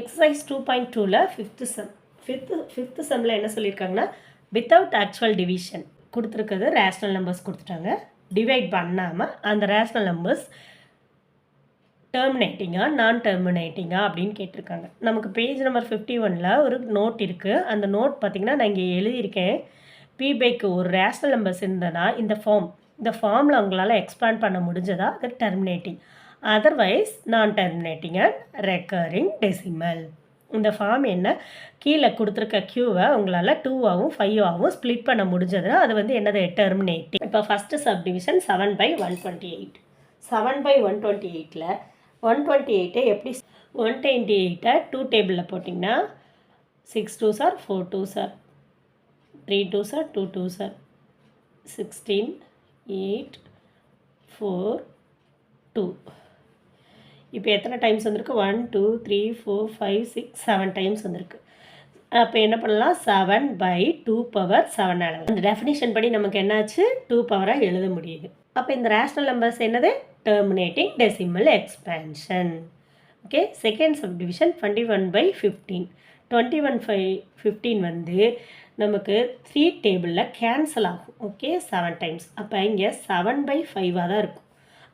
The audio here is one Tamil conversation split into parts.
எக்ஸசைஸ் 2.2ல ஃபிஃப்த்து சம்மில் என்ன சொல்லியிருக்காங்கன்னா வித்தவுட் ஆக்சுவல் டிவிஷன் கொடுத்துருக்கிறது ரேஷ்னல் நம்பர்ஸ் கொடுத்துட்டாங்க. டிவைட் பண்ணாமல் அந்த ரேஷ்னல் நம்பர்ஸ் டெர்மினேட்டிங்கா நான் டெர்மினேட்டிங்கா அப்படின்னு கேட்டிருக்காங்க. நமக்கு பேஜ் நம்பர் 51ல் ஒரு நோட் இருக்குது. அந்த நோட் பார்த்திங்கன்னா நான் இங்கே எழுதியிருக்கேன். பிபைக்கு ஒரு ரேஷ்னல் நம்பர்ஸ் இருந்ததுன்னா இந்த ஃபார்மில் அவங்களால எக்ஸ்பேண்ட் பண்ண முடிஞ்சதா அது டெர்மினேட்டிங், அதர்வைஸ் நான் டெர்மினேட்டிங் அண்ட் ரெக்கரிங் டெசிமல். இந்த ஃபார்ம் என்ன, கீழே கொடுத்துருக்க க்யூவை உங்களால் 2ஆகவும் 5ஆகவும் ஸ்ப்ளிட் பண்ண முடிஞ்சதுன்னா அது வந்து என்னது டெர்மினேட்டிங். இப்போ ஃபஸ்ட்டு சப்டிவிஷன் 7/128. 7/128ல் 128 எப்படி 128 2 டேபிளில் போட்டிங்கன்னா 6 2s are 4 2s are 3 2s are 2 2s are 16 8 4 2. இப்போ எத்தனை டைம்ஸ் வந்திருக்கு, 1 2 3 4 5 6 7 டைம்ஸ் வந்திருக்கு. அப்போ என்ன பண்ணலாம், 7/2^7 அந்த டெஃபினிஷன் படி நமக்கு என்னாச்சு 2 பவராக எழுத முடியுது. அப்போ இந்த ரேஷ்னல் நம்பர்ஸ் என்னது, terminating decimal expansion. Okay, second subdivision 21/15. 21/15 வந்து நமக்கு 3 டேபிளில் கேன்சல் ஆகும். Okay, 7 times. அப்போ இங்கே 7/5 தான் இருக்கும்.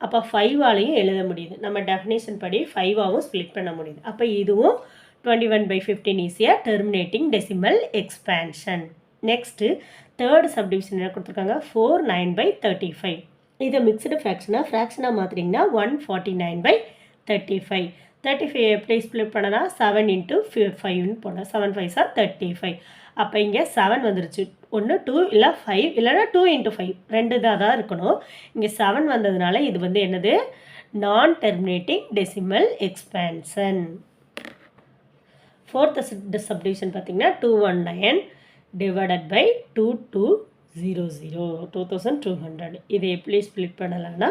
அப்போ 5ஆலையும் எழுத முடியுது. நம்ம டெஃபினேஷன் படி 5ஆகவும் ஸ்ப்ளிட் பண்ண முடியுது. அப்போ இதுவும் 21/15 ஈஸியாக terminating decimal expansion. Next third subdivision என்ன கொடுத்துருக்காங்க, 4/9/35. இதை மிக்சடு ஃப்ராக்ஷனாக மாற்றிங்கன்னா 149/35. 35 எப்படி ஸ்ப்ளிட் பண்ணலாம், 7 × 5ன்னு போடலாம். 7 5s are 35. அப்போ இங்கே 7 வந்துருச்சு. ஒன்று 2 இல்லை 5 இல்லைனா 2 × 5 2 தான் இருக்கணும். இங்கே 7 வந்ததுனால இது வந்து என்னது, நான் terminating decimal expansion. Fourth subdivision பார்த்திங்கன்னா 219 / 2200 2200. இதை எப்படி ஸ்ப்ளிட் பண்ணலாம்னா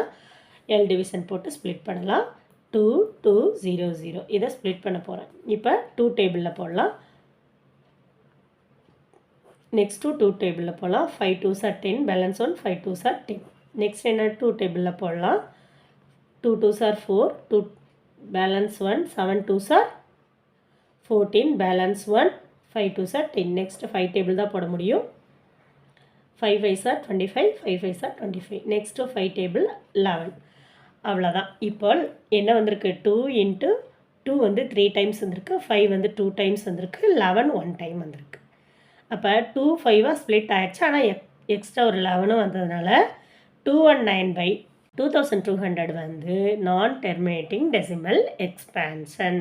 எல் டிவிஷன் போட்டு ஸ்ப்ளிட் பண்ணலாம். 2200 இதை ஸ்ப்ளிட் பண்ண போகிறேன். இப்போ 2 டேபிளில் போடலாம். நெக்ஸ்ட்டு 2 டேபிளில் போடலாம். 5 2s are 10, balance 1 5 2s are 10. Next என்ன, 2 டேபிளில் போடலாம். 2 2s are 4, 2 balance 1 7 2s are 14, balance 1 5 2s are 10. Next 5 table தான் போட முடியும். 5 5s are 25, 5 5s are 25. Next 5 table 11. அவ்வளோதான். இப்போ என்ன வந்திருக்கு, 2 × 2 வந்து 3 டைம்ஸ் வந்திருக்கு, 5 வந்து 2 டைம்ஸ் வந்திருக்கு, 11 1 டைம் வந்திருக்கு. அப்போ 2 5ஆக ஸ்ப்ளிட் ஆகிடுச்சு. ஆனால் எக்ஸ்ட்ரா ஒரு 11 வந்ததுனால 219/2200 வந்து நான் டெர்மினேட்டிங் டெசிமல் எக்ஸ்பேன்ஷன்.